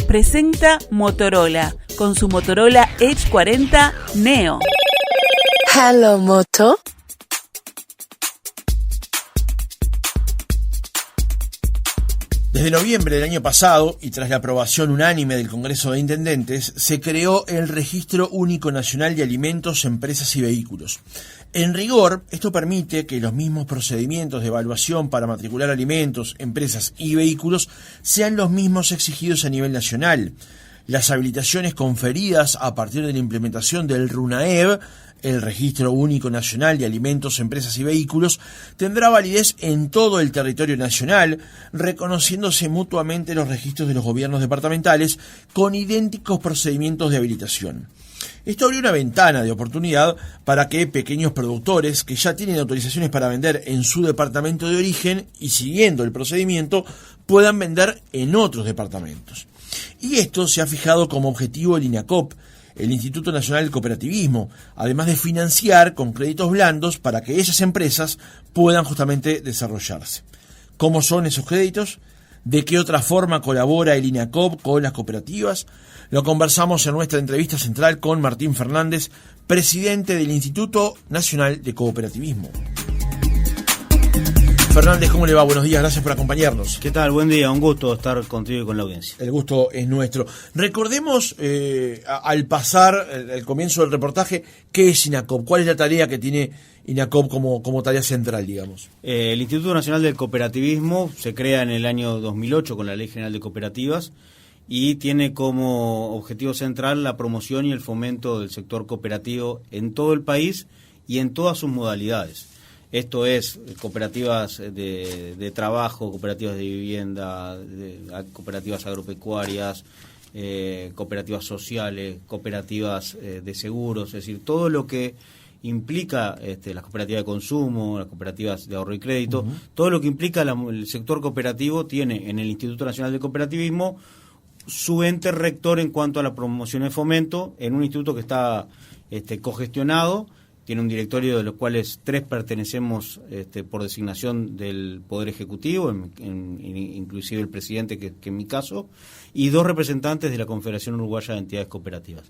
presenta Motorola con su Motorola Edge 40 Neo. Hello, Moto. Desde noviembre del año pasado, y tras la aprobación unánime del Congreso de Intendentes, se creó el Registro Único Nacional de Alimentos, Empresas y Vehículos. En rigor, esto permite que los mismos procedimientos de evaluación para matricular alimentos, empresas y vehículos sean los mismos exigidos a nivel nacional. Las habilitaciones conferidas a partir de la implementación del RUNAEV, el Registro Único Nacional de Alimentos, Empresas y Vehículos, tendrá validez en todo el territorio nacional, reconociéndose mutuamente los registros de los gobiernos departamentales con idénticos procedimientos de habilitación. Esto abre una ventana de oportunidad para que pequeños productores que ya tienen autorizaciones para vender en su departamento de origen y siguiendo el procedimiento puedan vender en otros departamentos. Y esto se ha fijado como objetivo el INACOP, el Instituto Nacional del Cooperativismo, además de financiar con créditos blandos para que esas empresas puedan justamente desarrollarse. ¿Cómo son esos créditos? ¿De qué otra forma colabora el INACOP con las cooperativas? Lo conversamos en nuestra entrevista central con Martín Fernández, presidente del Instituto Nacional de Cooperativismo. Fernández, ¿cómo le va? Buenos días, gracias por acompañarnos. ¿Qué tal? Buen día, un gusto estar contigo y con la audiencia. El gusto es nuestro. Recordemos, al pasar el comienzo del reportaje, ¿qué es INACOP? ¿Cuál es la tarea que tiene INACOP como tarea central, digamos? El Instituto Nacional del Cooperativismo se crea en el año 2008 con la Ley General de Cooperativas y tiene como objetivo central la promoción y el fomento del sector cooperativo en todo el país y en todas sus modalidades. Esto es cooperativas de trabajo, cooperativas de vivienda, cooperativas agropecuarias, cooperativas sociales, cooperativas de seguros, es decir, todo lo que implica las cooperativas de consumo, las cooperativas de ahorro y crédito, todo lo que implica el sector cooperativo tiene en el Instituto Nacional de Cooperativismo su ente rector en cuanto a la promoción y fomento, en un instituto que está cogestionado. Tiene un directorio de los cuales 3 pertenecemos por designación del Poder Ejecutivo, inclusive el presidente, que en mi caso, y 2 representantes de la Confederación Uruguaya de Entidades Cooperativas.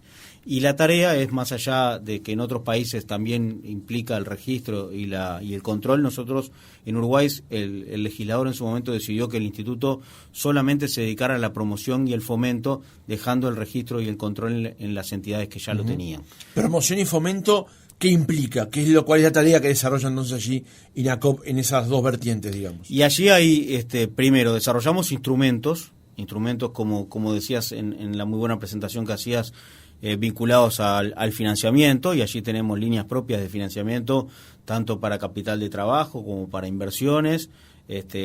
Y la tarea es, más allá de que en otros países también implica el registro y el control, nosotros en Uruguay el legislador en su momento decidió que el instituto solamente se dedicara a la promoción y el fomento, dejando el registro y el control en las entidades que ya lo tenían. Promoción y fomento, ¿qué implica? ¿Cuál es la tarea que desarrolla entonces allí INACOP en esas 2 vertientes, digamos? Y allí hay, primero, desarrollamos instrumentos como decías en la muy buena presentación que hacías, vinculados al financiamiento, y allí tenemos líneas propias de financiamiento, tanto para capital de trabajo como para inversiones,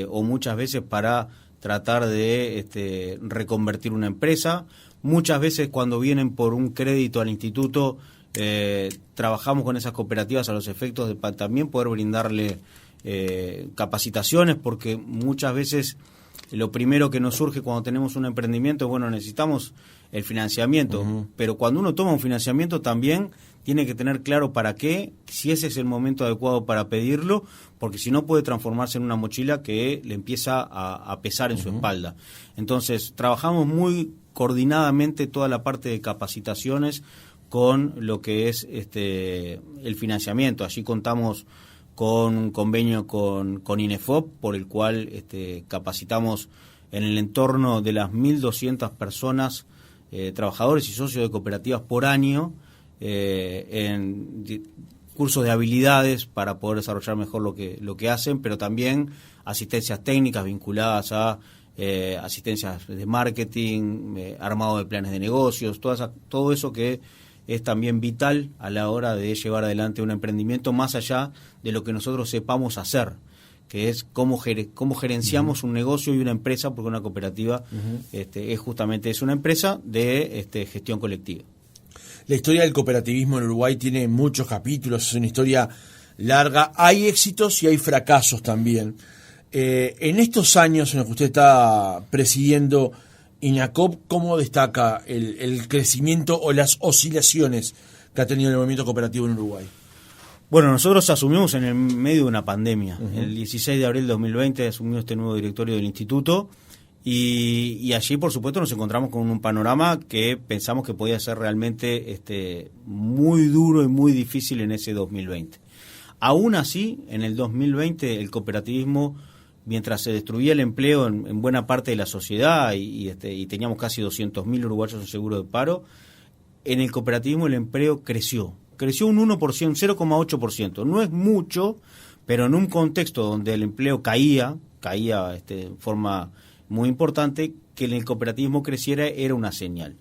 o muchas veces para tratar de reconvertir una empresa. Muchas veces cuando vienen por un crédito al instituto, trabajamos con esas cooperativas a los efectos de también poder brindarle capacitaciones, porque muchas veces lo primero que nos surge cuando tenemos un emprendimiento es, bueno, necesitamos el financiamiento, pero cuando uno toma un financiamiento también tiene que tener claro para qué, si ese es el momento adecuado para pedirlo, porque si no puede transformarse en una mochila que le empieza a pesar en su espalda. Entonces, trabajamos muy coordinadamente toda la parte de capacitaciones con lo que es el financiamiento. Allí contamos con un convenio con INEFOP, por el cual capacitamos en el entorno de las 1.200 personas, trabajadores y socios de cooperativas por año, en cursos de habilidades para poder desarrollar mejor lo que hacen, pero también asistencias técnicas vinculadas a asistencias de marketing, armado de planes de negocios, todo eso que es también vital a la hora de llevar adelante un emprendimiento, más allá de lo que nosotros sepamos hacer, que es cómo gerenciamos un negocio y una empresa, porque una cooperativa es una empresa de gestión colectiva. La historia del cooperativismo en Uruguay tiene muchos capítulos, es una historia larga, hay éxitos y hay fracasos también. En estos años en los que usted está presidiendo INACOP, ¿cómo destaca el crecimiento o las oscilaciones que ha tenido el movimiento cooperativo en Uruguay? Bueno, nosotros asumimos en el medio de una pandemia. El 16 de abril de 2020 asumimos este nuevo directorio del instituto Y allí, por supuesto, nos encontramos con un panorama que pensamos que podía ser realmente muy duro y muy difícil en ese 2020. Aún así, en el 2020 el cooperativismo, mientras se destruía el empleo en buena parte de la sociedad y teníamos casi 200.000 uruguayos en seguro de paro, en el cooperativismo el empleo creció un 1%, 0,8%. No es mucho, pero en un contexto donde el empleo caía de forma muy importante, que en el cooperativismo creciera era una señal.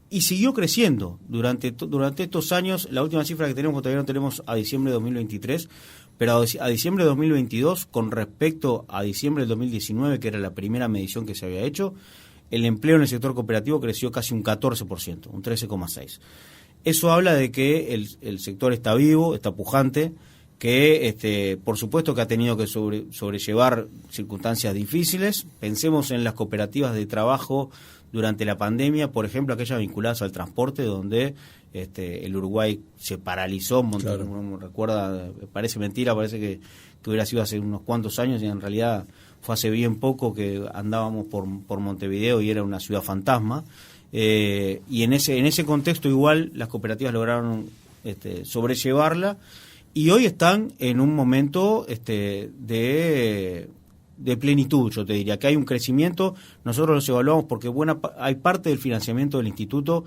Y siguió creciendo durante estos años. La última cifra que tenemos, todavía no tenemos a diciembre de 2023, pero a diciembre de 2022, con respecto a diciembre de 2019, que era la primera medición que se había hecho, el empleo en el sector cooperativo creció casi un 14%, un 13,6%. Eso habla de que el sector está vivo, está pujante, que por supuesto que ha tenido que sobrellevar circunstancias difíciles. Pensemos en las cooperativas de trabajo durante la pandemia, por ejemplo, aquellas vinculadas al transporte, donde el Uruguay se paralizó. Claro. Uno recuerda, parece mentira, parece que hubiera sido hace unos cuantos años, y en realidad fue hace bien poco que andábamos por Montevideo y era una ciudad fantasma. Y en ese contexto igual las cooperativas lograron sobrellevarla, y hoy están en un momento de plenitud. Yo te diría que hay un crecimiento. Nosotros los evaluamos porque hay parte del financiamiento del instituto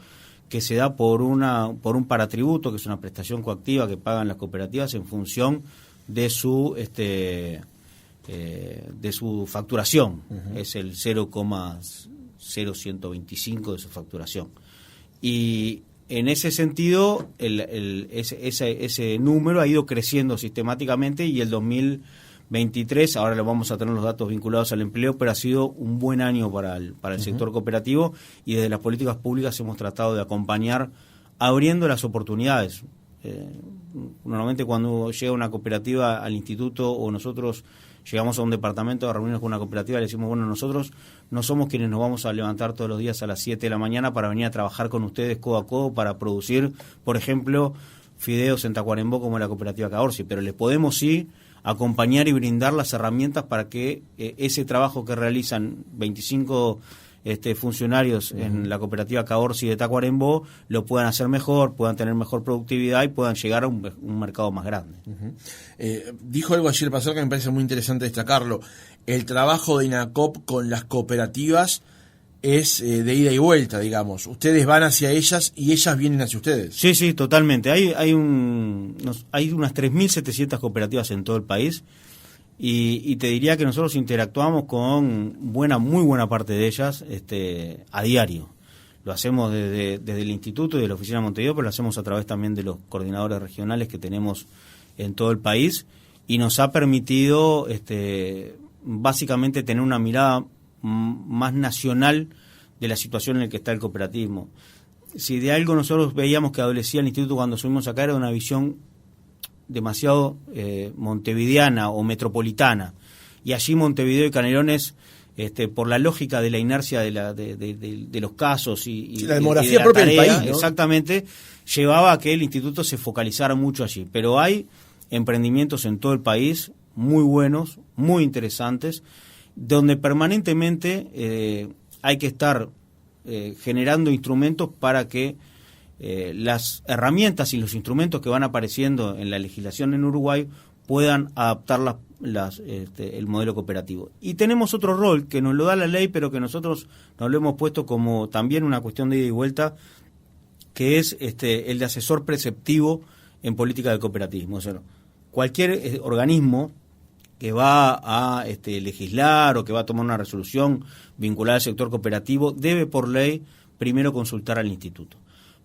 que se da por un paratributo, que es una prestación coactiva que pagan las cooperativas en función de su facturación. Uh-huh. Es el 0,0125 de su facturación. Y en ese sentido, ese número ha ido creciendo sistemáticamente, y el 2023, ahora lo vamos a tener los datos vinculados al empleo, pero ha sido un buen año para el sector cooperativo, y desde las políticas públicas hemos tratado de acompañar abriendo las oportunidades. Normalmente cuando llega una cooperativa al instituto, o nosotros llegamos a un departamento a reunirnos con una cooperativa, le decimos, bueno, nosotros no somos quienes nos vamos a levantar todos los días a las 7 de la mañana para venir a trabajar con ustedes codo a codo para producir, por ejemplo, fideos en Tacuarembó como la cooperativa Caorsi, pero les podemos sí acompañar y brindar las herramientas para que ese trabajo que realizan 25 funcionarios en la cooperativa Caorsi de Tacuarembó lo puedan hacer mejor, puedan tener mejor productividad y puedan llegar a un mercado más grande. Uh-huh. Dijo algo ayer pasado que me parece muy interesante destacarlo. El trabajo de INACOP con las cooperativas es de ida y vuelta, digamos. Ustedes van hacia ellas y ellas vienen hacia ustedes. Sí, totalmente. Hay unas 3.700 cooperativas en todo el país. Y te diría que nosotros interactuamos con muy buena parte de ellas a diario. Lo hacemos desde el instituto y de la oficina de Montevideo, pero lo hacemos a través también de los coordinadores regionales que tenemos en todo el país, y nos ha permitido básicamente tener una mirada más nacional de la situación en la que está el cooperativismo. Si de algo nosotros veíamos que adolecía el instituto cuando subimos acá, era una visión demasiado montevideana o metropolitana, y allí Montevideo y Canelones, por la lógica de la inercia de los casos y la demografía propia del país, ¿no? Exactamente, llevaba a que el instituto se focalizara mucho allí, pero hay emprendimientos en todo el país muy buenos, muy interesantes, donde permanentemente hay que estar generando instrumentos para que las herramientas y los instrumentos que van apareciendo en la legislación en Uruguay puedan adaptar el modelo cooperativo. Y tenemos otro rol que nos lo da la ley, pero que nosotros nos lo hemos puesto como también una cuestión de ida y vuelta, que es el de asesor preceptivo en política de cooperativismo. O sea, cualquier organismo que va a legislar o que va a tomar una resolución vinculada al sector cooperativo debe por ley primero consultar al instituto.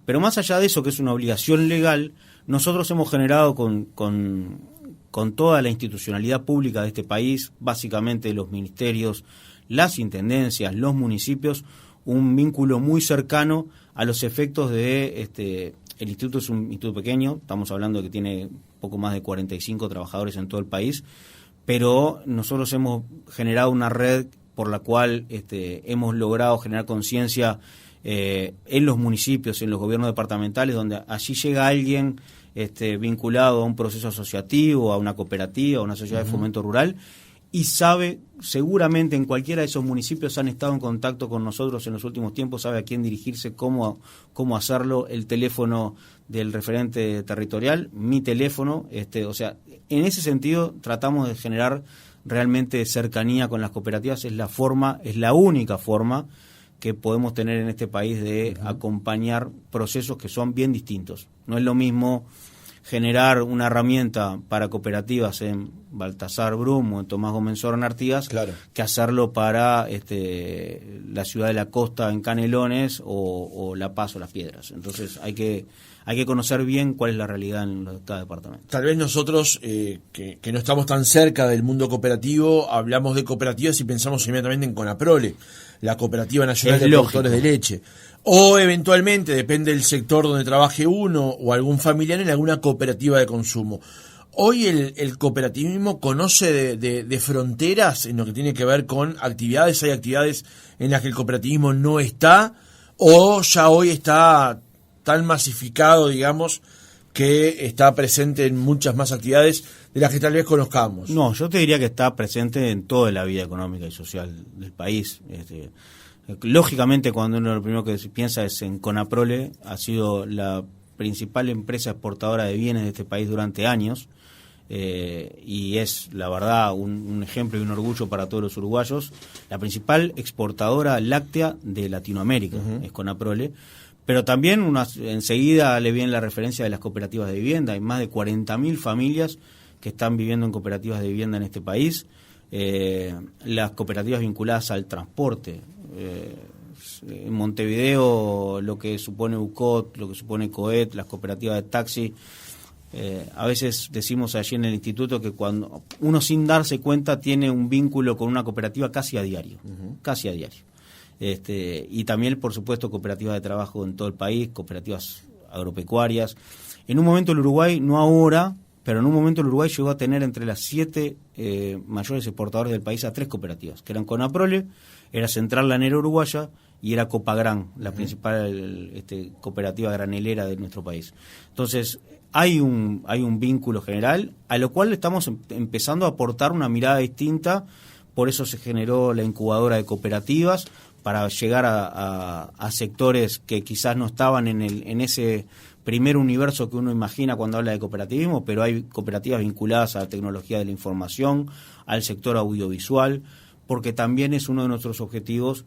Pero más allá de eso, que es una obligación legal, nosotros hemos generado con toda la institucionalidad pública de este país, básicamente los ministerios, las intendencias, los municipios, un vínculo muy cercano a los efectos de... el instituto es un instituto pequeño, estamos hablando de que tiene poco más de 45 trabajadores en todo el país, pero nosotros hemos generado una red por la cual hemos logrado generar conciencia en los municipios, en los gobiernos departamentales, donde allí llega alguien vinculado a un proceso asociativo, a una cooperativa, a una sociedad de fomento rural, y sabe, seguramente en cualquiera de esos municipios han estado en contacto con nosotros en los últimos tiempos, sabe a quién dirigirse, cómo hacerlo, el teléfono del referente territorial, mi teléfono, o sea, en ese sentido tratamos de generar realmente cercanía con las cooperativas, es la única forma que podemos tener en este país de acompañar procesos que son bien distintos. No es lo mismo generar una herramienta para cooperativas en Baltasar Brum o en Tomás Gómez Zorn Artigas, claro, que hacerlo para la ciudad de la costa en Canelones o La Paz o Las Piedras. Entonces hay que conocer bien cuál es la realidad en cada departamento. Tal vez nosotros, que no estamos tan cerca del mundo cooperativo, hablamos de cooperativas y pensamos inmediatamente en Conaprole, la Cooperativa Nacional de Productores de Leche. O eventualmente, depende del sector donde trabaje uno o algún familiar, en alguna cooperativa de consumo. Hoy el cooperativismo conoce de fronteras en lo que tiene que ver con actividades. Hay actividades en las que el cooperativismo no está, o ya hoy está tan masificado, digamos, que está presente en muchas más actividades de las que tal vez conozcamos. No, yo te diría que está presente en toda la vida económica y social del país. Lógicamente, cuando uno lo primero que piensa es en Conaprole, ha sido la principal empresa exportadora de bienes de este país durante años, y es, la verdad, un ejemplo y un orgullo para todos los uruguayos. La principal exportadora láctea de Latinoamérica es Conaprole, pero también enseguida le viene la referencia de las cooperativas de vivienda. Hay más de 40.000 familias que están viviendo en cooperativas de vivienda en este país. Las cooperativas vinculadas al transporte, en Montevideo, lo que supone UCOT, lo que supone COET, las cooperativas de taxi. A veces decimos allí en el instituto que cuando uno, sin darse cuenta, tiene un vínculo con una cooperativa casi a diario, casi a diario. Y también, por supuesto, cooperativas de trabajo en todo el país, cooperativas agropecuarias. En un momento el Uruguay, no ahora, pero en un momento el Uruguay llegó a tener entre las 7 mayores exportadores del país a 3 cooperativas, que eran Conaprole, era Central Lanera Uruguaya y era Copagran, la principal cooperativa granelera de nuestro país. Entonces, hay un vínculo general, a lo cual estamos empezando a aportar una mirada distinta. Por eso se generó la incubadora de cooperativas, para llegar a sectores que quizás no estaban en ese primer universo que uno imagina cuando habla de cooperativismo, pero hay cooperativas vinculadas a la tecnología de la información, al sector audiovisual, porque también es uno de nuestros objetivos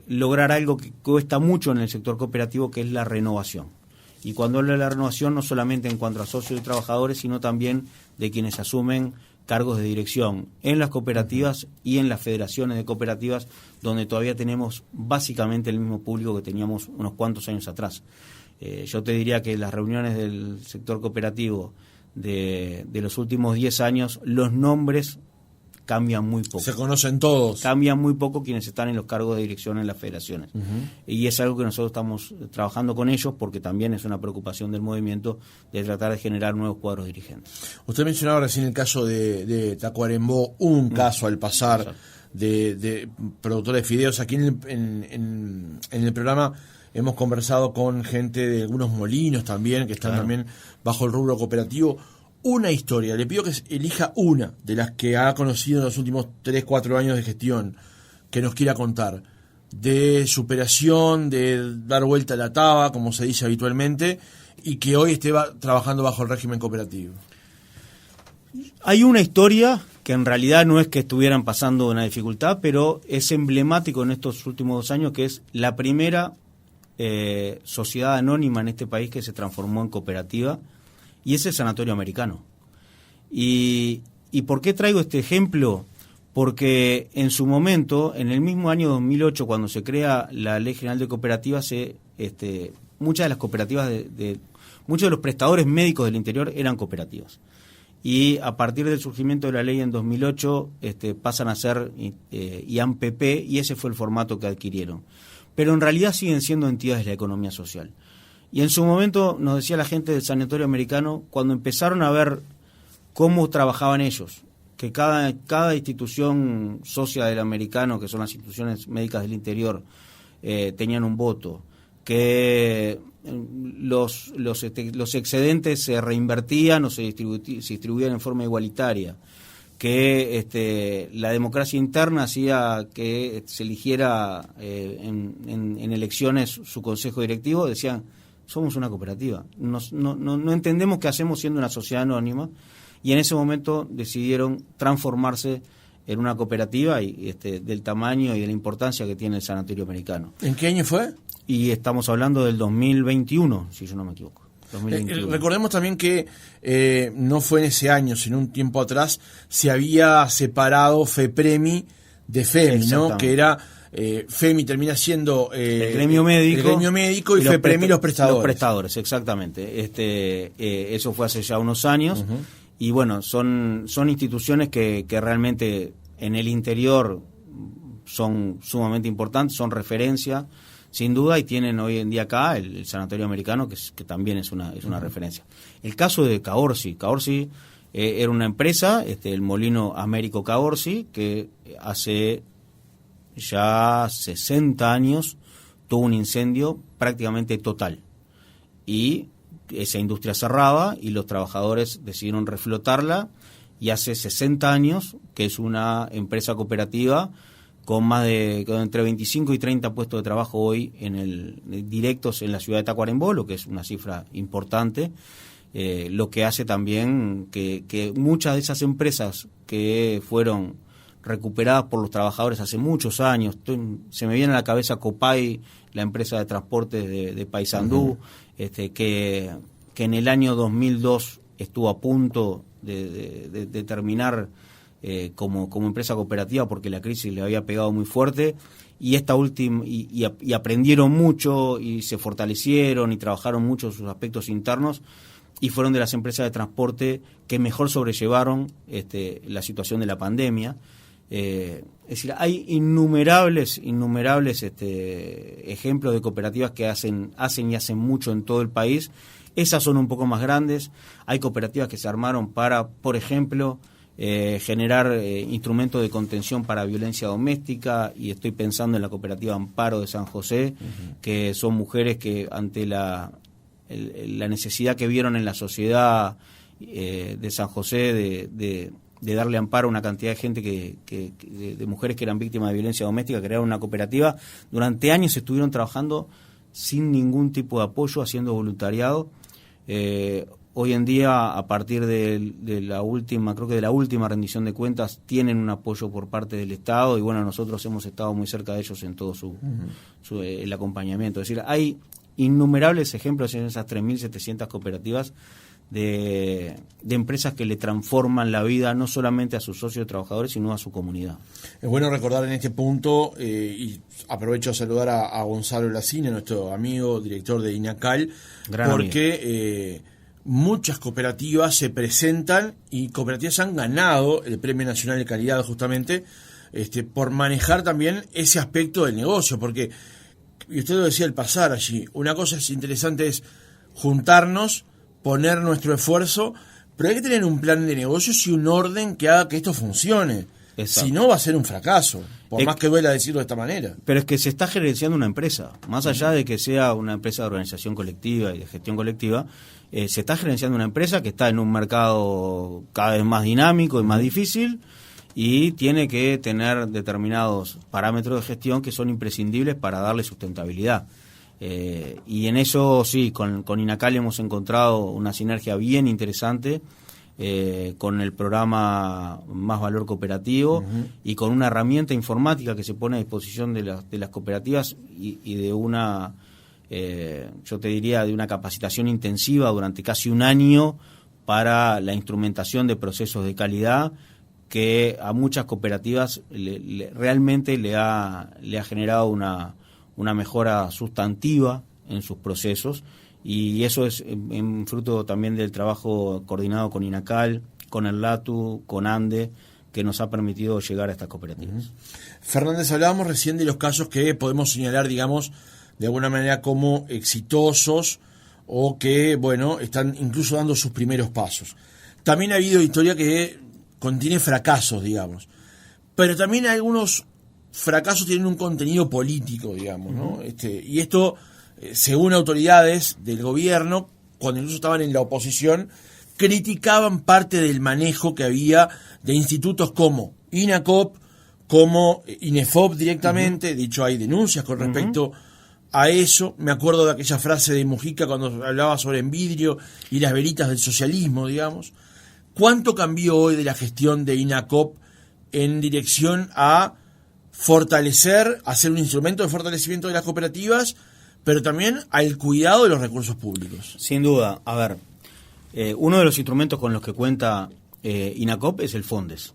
lograr algo que cuesta mucho en el sector cooperativo, que es la renovación. Y cuando hablo de la renovación, no solamente en cuanto a socios y trabajadores, sino también de quienes asumen cargos de dirección en las cooperativas y en las federaciones de cooperativas, donde todavía tenemos básicamente el mismo público que teníamos unos cuantos años atrás. Yo te diría que las reuniones del sector cooperativo de los últimos 10 años, los nombres cambian muy poco. Se conocen todos. Cambian muy poco quienes están en los cargos de dirección en las federaciones. Y es algo que nosotros estamos trabajando con ellos, porque también es una preocupación del movimiento de tratar de generar nuevos cuadros dirigentes. Usted mencionaba recién el caso de Tacuarembó, un caso al pasar de productores de fideos. Aquí en el programa hemos conversado con gente de algunos molinos también, que están también bajo el rubro cooperativo. Una historia, le pido que elija una de las que ha conocido en los últimos 3-4 años de gestión, que nos quiera contar, de superación, de dar vuelta a la taba, como se dice habitualmente, y que hoy esté trabajando bajo el régimen cooperativo. Hay una historia que en realidad no es que estuvieran pasando una dificultad, pero es emblemático en estos últimos 2 años, que es la primera sociedad anónima en este país que se transformó en cooperativa, y es el Sanatorio Americano. ¿Y por qué traigo este ejemplo? Porque en su momento, en el mismo año 2008, cuando se crea la Ley General de Cooperativas, muchas de las cooperativas, muchos de los prestadores médicos del interior eran cooperativas. Y a partir del surgimiento de la ley en 2008, pasan a ser IAMPP, y ese fue el formato que adquirieron. Pero en realidad siguen siendo entidades de la economía social. Y en su momento nos decía la gente del Sanatorio Americano, cuando empezaron a ver cómo trabajaban ellos, que cada institución socia del americano, que son las instituciones médicas del interior, tenían un voto, que los excedentes se reinvertían o se distribuían en forma igualitaria, que la democracia interna hacía que se eligiera en elecciones su consejo directivo, decían, somos una cooperativa, no entendemos qué hacemos siendo una sociedad anónima, y en ese momento decidieron transformarse en una cooperativa y del tamaño y de la importancia que tiene el Sanatorio Americano. ¿En qué año fue? Y estamos hablando del 2021, si yo no me equivoco. 2021. Recordemos también que no fue en ese año, sino un tiempo atrás, se había separado FEPREMI de FEMI, ¿no? Que era FEMI termina siendo el gremio médico y FEPREMI los prestadores. Los prestadores, exactamente. Eso fue hace ya unos años. Uh-huh. Y bueno, son instituciones que realmente en el interior son sumamente importantes, son referencia, sin duda, y tienen hoy en día acá el Sanatorio Americano, que también es una referencia. El caso de Caorsi era una empresa, el Molino Américo Caorsi, que hace ya 60 años tuvo un incendio prácticamente total. Y esa industria cerraba y los trabajadores decidieron reflotarla, y hace 60 años que es una empresa cooperativa con más de entre 25 y 30 puestos de trabajo hoy directos en la ciudad de Tacuarembó, lo que es una cifra importante, lo que hace también que muchas de esas empresas que fueron recuperadas por los trabajadores hace muchos años, se me viene a la cabeza Copay, la empresa de transportes de Paysandú, uh-huh. que en el año 2002 estuvo a punto de terminar como empresa cooperativa porque la crisis le había pegado muy fuerte, y esta última y aprendieron mucho y se fortalecieron y trabajaron mucho sus aspectos internos, y fueron de las empresas de transporte que mejor sobrellevaron la situación de la pandemia. Es decir, hay innumerables ejemplos de cooperativas que hacen mucho en todo el país. Esas son un poco más grandes. Hay cooperativas que se armaron para, por ejemplo, generar instrumentos de contención para violencia doméstica, y estoy pensando en la cooperativa Amparo de San José, uh-huh. que son mujeres que ante la necesidad que vieron en la sociedad de San José de darle amparo a una cantidad de gente de mujeres que eran víctimas de violencia doméstica, crearon una cooperativa. Durante años estuvieron trabajando sin ningún tipo de apoyo, haciendo voluntariado. Hoy en día, a partir de la última rendición de cuentas, tienen un apoyo por parte del Estado, y bueno, nosotros hemos estado muy cerca de ellos en todo el acompañamiento. Es decir, hay innumerables ejemplos en esas 3.700 cooperativas de empresas que le transforman la vida no solamente a sus socios trabajadores, sino a su comunidad. Es bueno recordar en este punto, y aprovecho a saludar a Gonzalo Lacina, nuestro amigo, director de INACAL, porque muchas cooperativas se presentan, y cooperativas han ganado el Premio Nacional de Calidad justamente por manejar también ese aspecto del negocio, porque, y usted lo decía al pasar allí, una cosa interesante es juntarnos, poner nuestro esfuerzo, pero hay que tener un plan de negocios y un orden que haga que esto funcione. Exacto. Si no, va a ser un fracaso, por más que duela decirlo de esta manera. Pero es que se está gerenciando una empresa, más allá de que sea una empresa de organización colectiva y de gestión colectiva, se está gerenciando una empresa que está en un mercado cada vez más dinámico y más difícil, y tiene que tener determinados parámetros de gestión que son imprescindibles para darle sustentabilidad. Y en eso sí, con INACAL hemos encontrado una sinergia bien interesante, con el programa Más Valor Cooperativo, uh-huh. y con una herramienta informática que se pone a disposición de las cooperativas, y de una, yo te diría, de una capacitación intensiva durante casi un año para la instrumentación de procesos de calidad, que a muchas cooperativas realmente le ha generado una mejora sustantiva en sus procesos, y eso es en fruto también del trabajo coordinado con INACAL, con el LATU, con ANDE, que nos ha permitido llegar a estas cooperativas. Uh-huh. Fernández, hablábamos recién de los casos que podemos señalar, digamos, de alguna manera como exitosos, o que, bueno, están incluso dando sus primeros pasos. También ha habido historia que contiene fracasos, digamos, pero también algunos fracasos tienen un contenido político, digamos, ¿no? Y esto, según autoridades del gobierno, cuando incluso estaban en la oposición, criticaban parte del manejo que había de institutos como INACOP, como INEFOP directamente. De hecho, hay denuncias con respecto a eso. Me acuerdo de aquella frase de Mujica cuando hablaba sobre Envidrio y las velitas del socialismo, digamos. ¿Cuánto cambió hoy de la gestión de INACOP en dirección a fortalecer, hacer un instrumento de fortalecimiento de las cooperativas, pero también al cuidado de los recursos públicos? Sin duda. A ver, uno de los instrumentos con los que cuenta INACOP es el FONDES,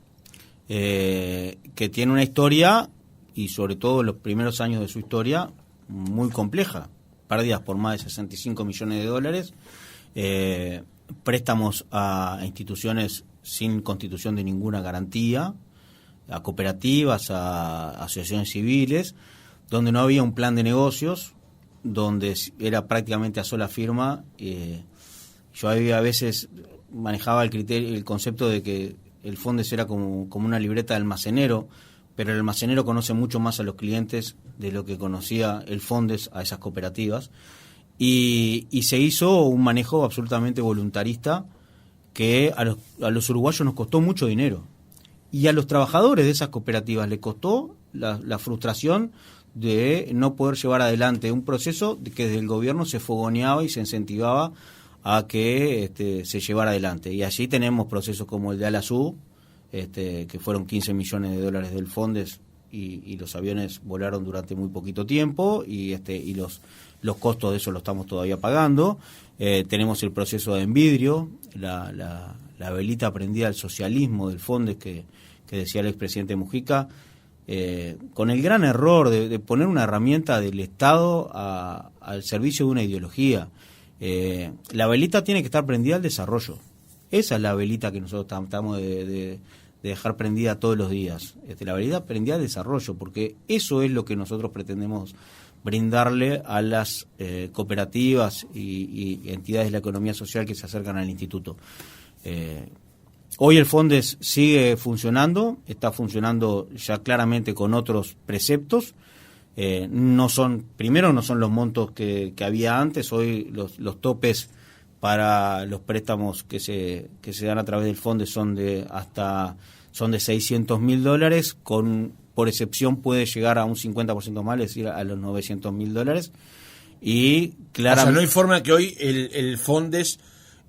que tiene una historia, y sobre todo los primeros años de su historia, muy compleja. Pérdidas por más de 65 millones de dólares, préstamos a instituciones sin constitución de ninguna garantía, a cooperativas, a asociaciones civiles, donde no había un plan de negocios, donde era prácticamente a sola firma. Yo a veces manejaba el concepto de que el FONDES era como una libreta de almacenero, pero el almacenero conoce mucho más a los clientes de lo que conocía el FONDES a esas cooperativas, y se hizo un manejo absolutamente voluntarista que a los uruguayos nos costó mucho dinero, y a los trabajadores de esas cooperativas les costó la frustración de no poder llevar adelante un proceso que desde el gobierno se fogoneaba y se incentivaba a que se llevara adelante. Y allí tenemos procesos como el de Alasú, que fueron 15 millones de dólares del FONDES, y los aviones volaron durante muy poquito tiempo, y los costos de eso lo estamos todavía pagando. Tenemos el proceso de Envidrio, la velita prendida al socialismo del FONDES que decía el expresidente Mujica, con el gran error de poner una herramienta del Estado al servicio de una ideología. La velita tiene que estar prendida al desarrollo. Esa es la velita que nosotros tratamos de dejar prendida todos los días. La velita prendida al desarrollo, porque eso es lo que nosotros pretendemos brindarle a las cooperativas y entidades de la economía social que se acercan al instituto. Hoy el FONDES sigue funcionando, está funcionando ya claramente con otros preceptos. No son los montos que había antes. Hoy los topes para los préstamos que se dan a través del FONDES son de $600.000, por excepción puede llegar a un 50% más, es decir, a los $900.000. Y claramente, o sea, no hay forma que hoy el FONDES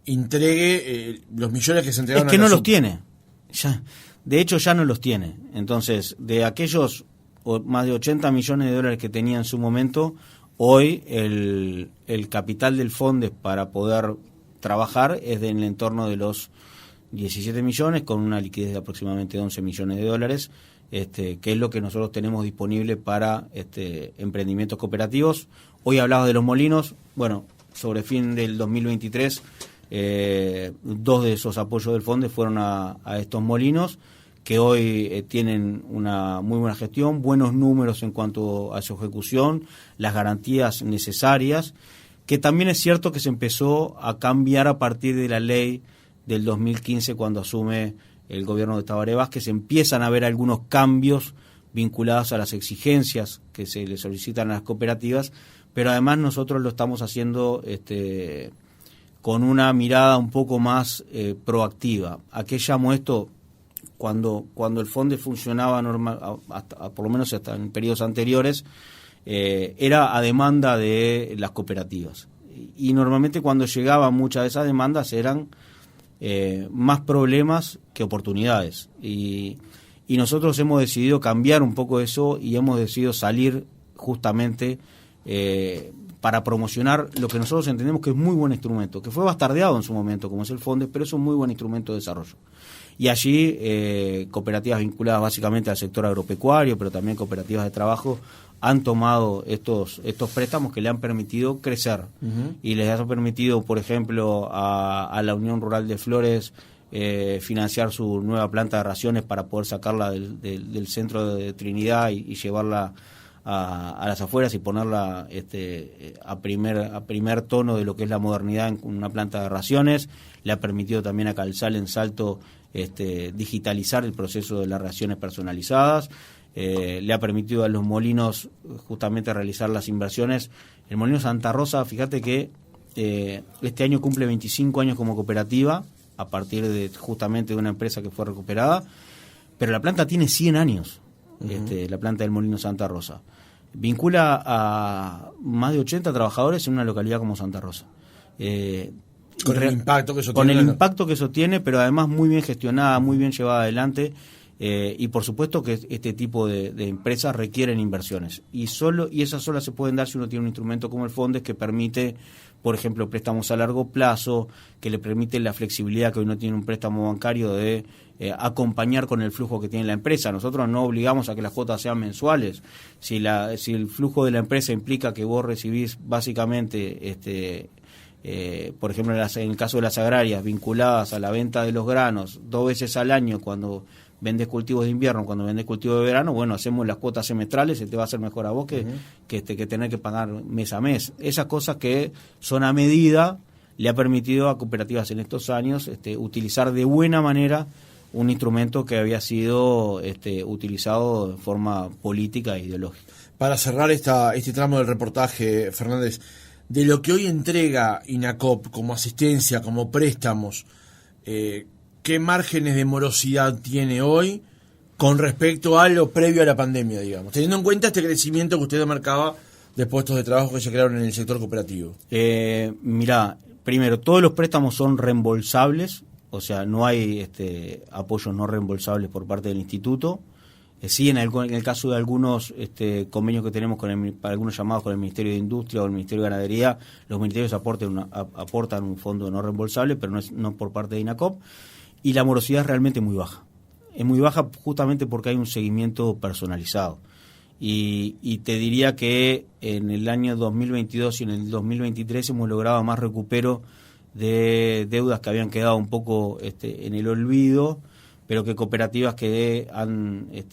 entregue los millones que se entregaron. Es que no los tiene. De hecho, ya no los tiene. Entonces, de aquellos más de 80 millones de dólares que tenía en su momento, hoy el capital del FONDES para poder trabajar es en el entorno de los 17 millones, con una liquidez de aproximadamente 11 millones de dólares, que es lo que nosotros tenemos disponible para emprendimientos cooperativos. Hoy hablabas de los molinos. Bueno, sobre fin del 2023, 2 de esos apoyos del FONDES fueron a estos molinos, que hoy tienen una muy buena gestión, buenos números en cuanto a su ejecución, las garantías necesarias, que también es cierto que se empezó a cambiar a partir de la ley del 2015, cuando asume el gobierno de Tabaré Vázquez. Empiezan a haber algunos cambios vinculados a las exigencias que se le solicitan a las cooperativas, pero además nosotros lo estamos haciendo con una mirada un poco más proactiva. ¿A qué llamo esto? Cuando el FONDES funcionaba normal, por lo menos hasta en periodos anteriores, era a demanda de las cooperativas. Y normalmente cuando llegaban muchas de esas demandas eran más problemas que oportunidades. Y nosotros hemos decidido cambiar un poco eso, y hemos decidido salir justamente para promocionar lo que nosotros entendemos que es muy buen instrumento, que fue bastardeado en su momento, como es el FONDES, pero es un muy buen instrumento de desarrollo. Y allí cooperativas vinculadas básicamente al sector agropecuario, pero también cooperativas de trabajo, han tomado estos préstamos que le han permitido crecer. Y les ha permitido, por ejemplo, a la Unión Rural de Flores financiar su nueva planta de raciones para poder sacarla del centro de Trinidad y llevarla a las afueras y ponerla a primer tono de lo que es la modernidad en una planta de raciones. Le ha permitido también a Calzal en Salto digitalizar el proceso de las raciones personalizadas. Le ha permitido a los molinos justamente realizar las inversiones. El Molino Santa Rosa, fíjate que este año cumple 25 años como cooperativa, a partir de justamente de una empresa que fue recuperada, pero la planta tiene 100 años, la planta del Molino Santa Rosa. Vincula a más de 80 trabajadores en una localidad como Santa Rosa. Con el impacto que eso con tiene. El impacto que eso tiene, pero además muy bien gestionada, muy bien llevada adelante. Y por supuesto que este tipo de empresas requieren inversiones. Y esas solas se pueden dar si uno tiene un instrumento como el Fondes que permite, por ejemplo, préstamos a largo plazo, que le permite la flexibilidad que hoy no tiene un préstamo bancario de acompañar con el flujo que tiene la empresa. Nosotros no obligamos a que las cuotas sean mensuales. Si el flujo de la empresa implica que vos recibís básicamente, por ejemplo, en el caso de las agrarias, vinculadas a la venta de los granos 2 veces al año cuando vendes cultivos de invierno, cuando vendes cultivos de verano, bueno, hacemos las cuotas semestrales, se te va a hacer mejor a vos que tener que pagar mes a mes. Esas cosas que son a medida le ha permitido a cooperativas en estos años utilizar de buena manera un instrumento que había sido utilizado de forma política e ideológica. Para cerrar este tramo del reportaje, Fernández, de lo que hoy entrega INACOP como asistencia, como préstamos, ¿qué márgenes de morosidad tiene hoy con respecto a lo previo a la pandemia, digamos? Teniendo en cuenta este crecimiento que usted marcaba de puestos de trabajo que se crearon en el sector cooperativo. Mirá, primero, todos los préstamos son reembolsables, o sea, no hay apoyos no reembolsables por parte del instituto. Sí, en el caso de algunos convenios que tenemos para algunos llamados con el Ministerio de Industria o el Ministerio de Ganadería, los ministerios aportan un fondo no reembolsable, pero no por parte de INACOP. Y la morosidad es realmente muy baja. Es muy baja justamente porque hay un seguimiento personalizado. Y te diría que en el año 2022 y en el 2023 hemos logrado más recupero de deudas que habían quedado un poco en el olvido, pero que cooperativas que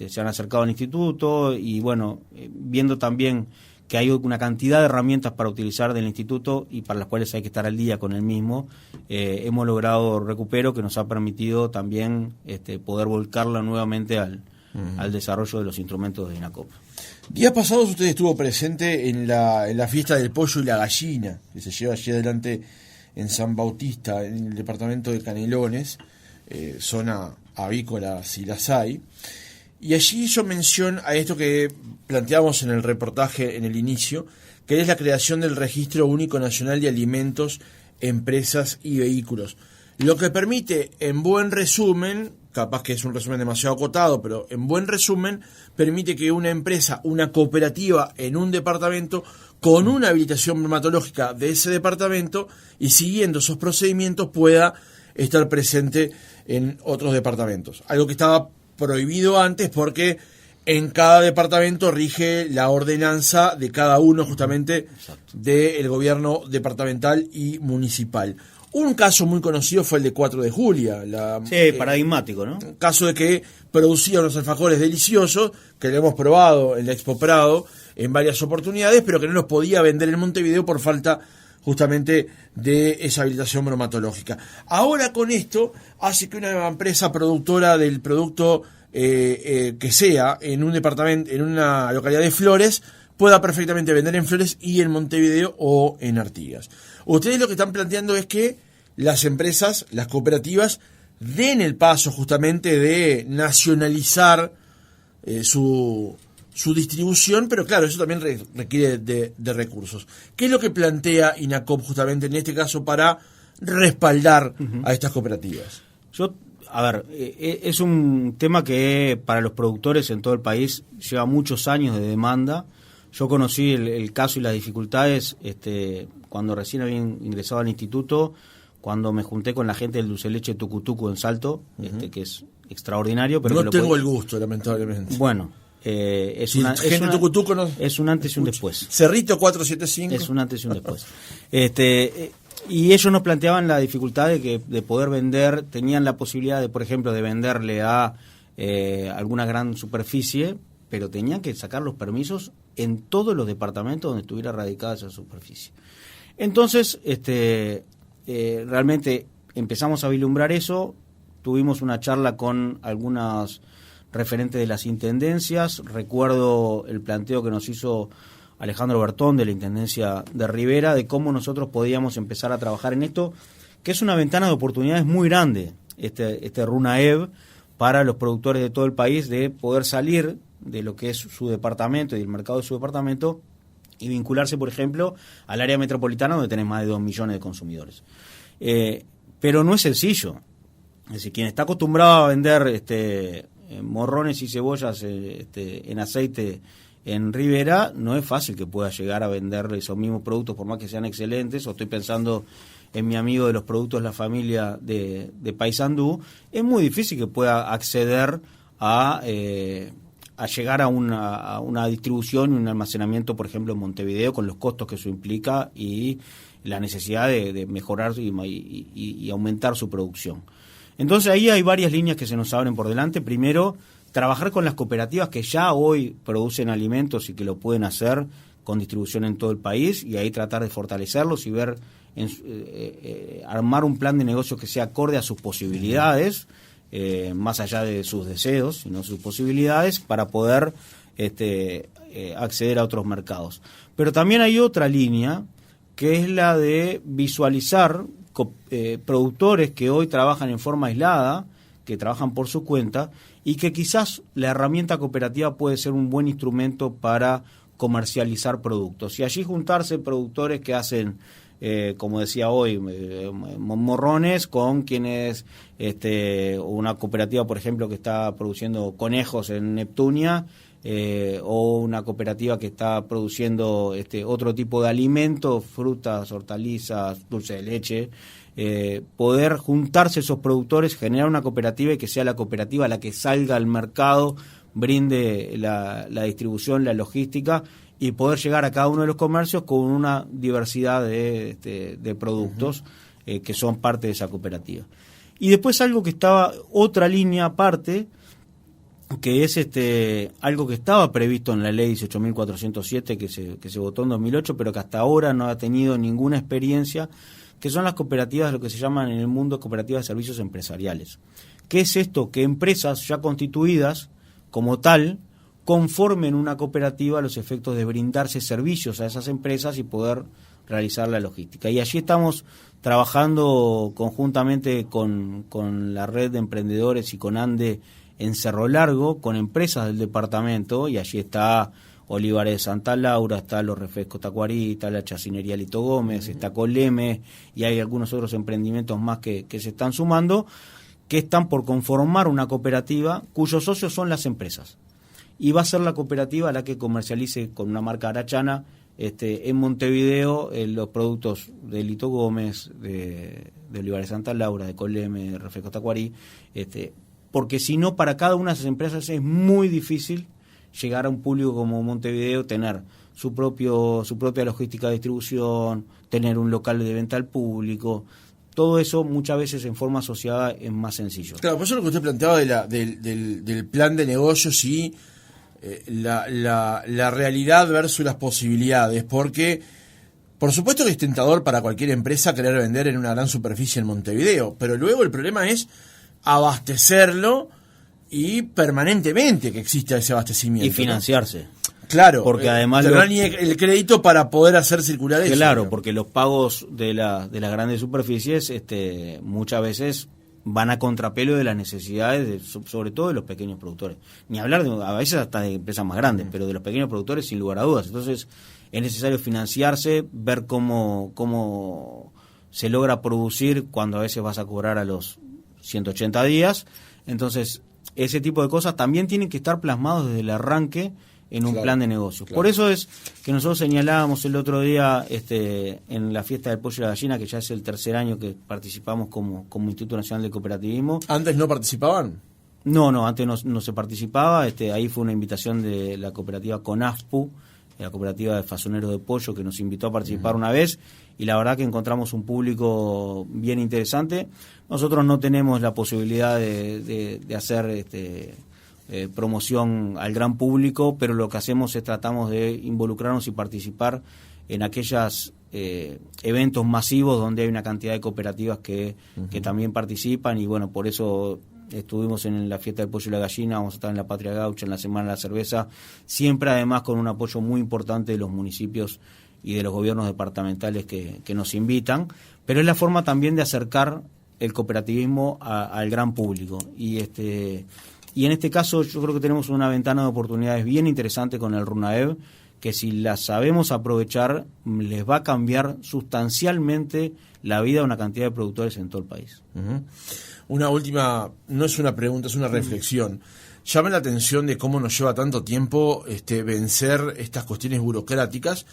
se han acercado al instituto y bueno, viendo también que hay una cantidad de herramientas para utilizar del instituto y para las cuales hay que estar al día con el mismo, hemos logrado recupero que nos ha permitido también poder volcarla nuevamente al desarrollo de los instrumentos de INACOP. Días pasados usted estuvo presente en la fiesta del pollo y la gallina, que se lleva allí adelante en San Bautista, en el departamento de Canelones, zona avícola si las hay. Y allí hizo mención a esto que planteamos en el reportaje en el inicio, que es la creación del Registro Único Nacional de Alimentos, Empresas y Vehículos. Lo que permite, en buen resumen, capaz que es un resumen demasiado acotado, pero en buen resumen, permite que una empresa, una cooperativa en un departamento, con una habilitación bromatológica de ese departamento y siguiendo esos procedimientos, pueda estar presente en otros departamentos. Algo que estaba prohibido antes porque en cada departamento rige la ordenanza de cada uno justamente del gobierno departamental y municipal. Un caso muy conocido fue el de 4 de Julia. Paradigmático, ¿no? Un caso de que producía unos alfajores deliciosos que lo hemos probado en la Expo Prado en varias oportunidades, pero que no los podía vender en Montevideo por falta justamente de esa habilitación bromatológica. Ahora con esto hace que una empresa productora del producto que sea en un departamento, en una localidad de Flores, pueda perfectamente vender en Flores y en Montevideo o en Artigas. Ustedes lo que están planteando es que las empresas, las cooperativas, den el paso justamente de nacionalizar su distribución, pero claro, eso también requiere de recursos. ¿Qué es lo que plantea INACOP justamente en este caso para respaldar a estas cooperativas? Es un tema que para los productores en todo el país lleva muchos años de demanda. Yo conocí el caso y las dificultades cuando recién había ingresado al instituto, cuando me junté con la gente del dulce leche Tucutucu en Salto, que es extraordinario. Pero no tengo el gusto, lamentablemente. Bueno, es un antes y un después. Cerrito 475. Es un antes y un después. Y ellos nos planteaban la dificultad de poder vender, tenían la posibilidad de, por ejemplo, de venderle a alguna gran superficie, pero tenían que sacar los permisos en todos los departamentos donde estuviera radicada esa superficie. Entonces, realmente empezamos a vislumbrar eso, tuvimos una charla con algunas referentes de las intendencias, recuerdo el planteo que nos hizo Alejandro Bertón de la Intendencia de Rivera, de cómo nosotros podíamos empezar a trabajar en esto, que es una ventana de oportunidades muy grande, este RUNAEV, para los productores de todo el país, de poder salir de lo que es su departamento y el mercado de su departamento y vincularse, por ejemplo, al área metropolitana, donde tenés más de 2 millones de consumidores. Pero no es sencillo. Es decir, quien está acostumbrado a vender morrones y cebollas en aceite en Rivera, no es fácil que pueda llegar a vender esos mismos productos, por más que sean excelentes. O estoy pensando en mi amigo de los productos La Familia de Paysandú. Es muy difícil que pueda acceder a llegar a una distribución y un almacenamiento, por ejemplo, en Montevideo, con los costos que eso implica y la necesidad de mejorar y aumentar su producción. Entonces ahí hay varias líneas que se nos abren por delante. Primero, trabajar con las cooperativas que ya hoy producen alimentos y que lo pueden hacer con distribución en todo el país, y ahí tratar de fortalecerlos y ver, armar un plan de negocio que sea acorde a sus posibilidades, más allá de sus deseos, sino sus posibilidades, para poder acceder a otros mercados. Pero también hay otra línea, que es la de visualizar productores que hoy trabajan en forma aislada, que trabajan por su cuenta, y que quizás la herramienta cooperativa puede ser un buen instrumento para comercializar productos. Y allí juntarse productores que hacen, como decía hoy, morrones, con quienes una cooperativa, por ejemplo, que está produciendo conejos en Neptunia, o una cooperativa que está produciendo otro tipo de alimentos, frutas, hortalizas, dulce de leche. Poder juntarse esos productores, generar una cooperativa y que sea la cooperativa la que salga al mercado, brinde la distribución, la logística, y poder llegar a cada uno de los comercios con una diversidad de productos que son parte de esa cooperativa. Y después algo que estaba, otra línea aparte, que es algo que estaba previsto en la ley 18.407 que se votó en 2008, pero que hasta ahora no ha tenido ninguna experiencia, que son las cooperativas, lo que se llaman en el mundo cooperativas de servicios empresariales. ¿Qué es esto? Que empresas ya constituidas como tal conformen una cooperativa a los efectos de brindarse servicios a esas empresas y poder realizar la logística. Y allí estamos trabajando conjuntamente con la red de emprendedores y con ANDE en Cerro Largo, con empresas del departamento, y allí está Olivares de Santa Laura, está Los Refrescos Tacuarí, está la Chacinería Lito Gómez, está Coleme, y hay algunos otros emprendimientos más que se están sumando, que están por conformar una cooperativa cuyos socios son las empresas. Y va a ser la cooperativa la que comercialice con una marca arachana en Montevideo los productos de Lito Gómez, de Olivares de Santa Laura, de Coleme, de Refrescos Tacuarí, porque si no, para cada una de esas empresas es muy difícil llegar a un público como Montevideo, tener su propia logística de distribución, tener un local de venta al público. Todo eso muchas veces en forma asociada es más sencillo. Claro, por eso lo que usted planteaba del plan de negocios y la realidad versus las posibilidades, porque por supuesto que es tentador para cualquier empresa querer vender en una gran superficie en Montevideo, pero luego el problema es abastecerlo y permanentemente que exista ese abastecimiento. Y financiarse. Claro, porque además ni el crédito para poder hacer circular eso. Claro, ¿no? Porque los pagos de las grandes superficies muchas veces van a contrapelo de las necesidades, sobre todo de los pequeños productores. Ni hablar a veces hasta de empresas más grandes, pero de los pequeños productores sin lugar a dudas. Entonces es necesario financiarse, ver cómo se logra producir cuando a veces vas a cobrar a los 180 días. Entonces ese tipo de cosas también tienen que estar plasmados desde el arranque en un plan de negocios. Claro. Por eso es que nosotros señalábamos el otro día en la fiesta del pollo y la gallina, que ya es el tercer año que participamos como Instituto Nacional de Cooperativismo. ¿Antes no participaban? No, antes no se participaba. Ahí fue una invitación de la cooperativa CONAFPU, la cooperativa de fasoneros de pollo, que nos invitó a participar una vez, y la verdad que encontramos un público bien interesante. Nosotros no tenemos la posibilidad de hacer promoción al gran público, pero lo que hacemos es tratamos de involucrarnos y participar en aquellos eventos masivos donde hay una cantidad de cooperativas que también participan, y bueno, por eso estuvimos en la fiesta del pollo y la gallina, vamos a estar en la Patria Gaucha, en la Semana de la Cerveza, siempre además con un apoyo muy importante de los municipios y de los gobiernos departamentales que nos invitan, pero es la forma también de acercar el cooperativismo al gran público. Y en este caso yo creo que tenemos una ventana de oportunidades bien interesante con el RUNAEV, que si la sabemos aprovechar, les va a cambiar sustancialmente la vida a una cantidad de productores en todo el país. Uh-huh. Una última, no es una pregunta, es una reflexión. Llama la atención de cómo nos lleva tanto tiempo vencer estas cuestiones burocráticas,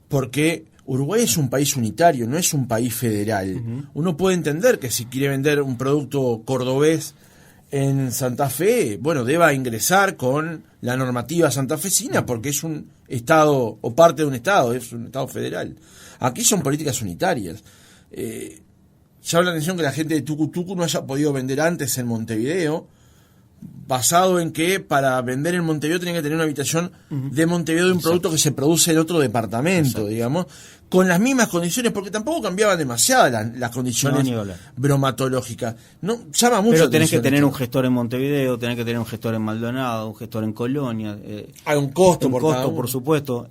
porque Uruguay es un país unitario, no es un país federal. Uh-huh. Uno puede entender que si quiere vender un producto cordobés en Santa Fe, bueno, deba ingresar con la normativa santafesina porque es un estado o parte de un estado, es un estado federal. Aquí son políticas unitarias. Llama la atención que la gente de Tucutucu no haya podido vender antes en Montevideo, basado en que para vender en Montevideo tenía que tener una habitación de Montevideo de un producto que se produce en otro departamento, digamos, con las mismas condiciones, porque tampoco cambiaban demasiado las condiciones bromatológicas. No, llama mucho. Pero tenés que tener un gestor en Montevideo, tenés que tener un gestor en Maldonado, un gestor en Colonia. Hay un costo, por supuesto.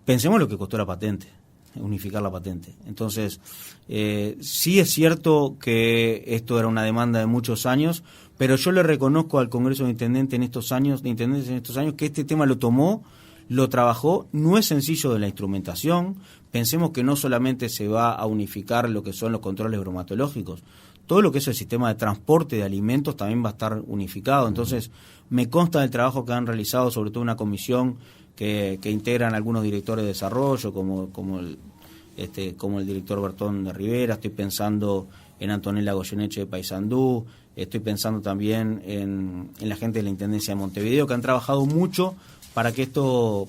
Pensemos lo que costó la patente, unificar la patente. Entonces, sí es cierto que esto era una demanda de muchos años, pero yo le reconozco al Congreso de Intendentes en estos años que este tema lo tomó, lo trabajó. No es sencillo de la instrumentación. Pensemos que no solamente se va a unificar lo que son los controles bromatológicos, todo lo que es el sistema de transporte de alimentos también va a estar unificado. Entonces, me consta del trabajo que han realizado, sobre todo una comisión que integran algunos directores de desarrollo, como el director Bertón de Rivera. Estoy pensando en Antonella Goyeneche de Paysandú, estoy pensando también en la gente de la Intendencia de Montevideo, que han trabajado mucho para que esto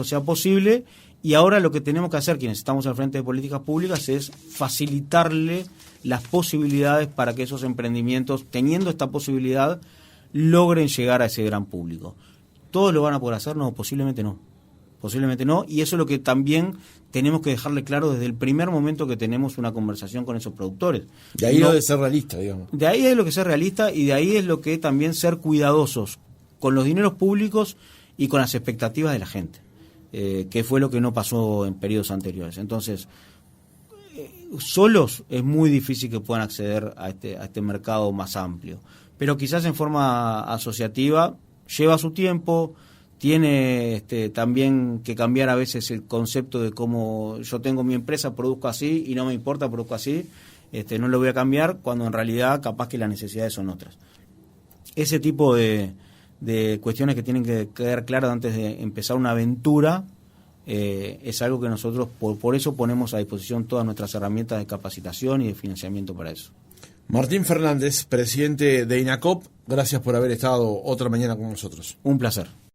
sea posible, y ahora lo que tenemos que hacer, quienes estamos al frente de políticas públicas, es facilitarle las posibilidades para que esos emprendimientos, teniendo esta posibilidad, logren llegar a ese gran público. ¿Todos lo van a poder hacer? No, posiblemente no, y eso es lo que también tenemos que dejarle claro desde el primer momento que tenemos una conversación con esos productores. De ahí lo de ser realista, digamos. De ahí es lo que ser realista, y de ahí es lo que también ser cuidadosos con los dineros públicos y con las expectativas de la gente, que fue lo que no pasó en periodos anteriores. Entonces, solos es muy difícil que puedan acceder a este mercado más amplio, pero quizás en forma asociativa lleva su tiempo. Tiene también que cambiar a veces el concepto de cómo yo tengo mi empresa, produzco así y no me importa, produzco así, no lo voy a cambiar, cuando en realidad capaz que las necesidades son otras. Ese tipo de cuestiones que tienen que quedar claras antes de empezar una aventura, es algo que nosotros por eso ponemos a disposición todas nuestras herramientas de capacitación y de financiamiento para eso. Martín Fernández, presidente de INACOP, gracias por haber estado otra mañana con nosotros. Un placer.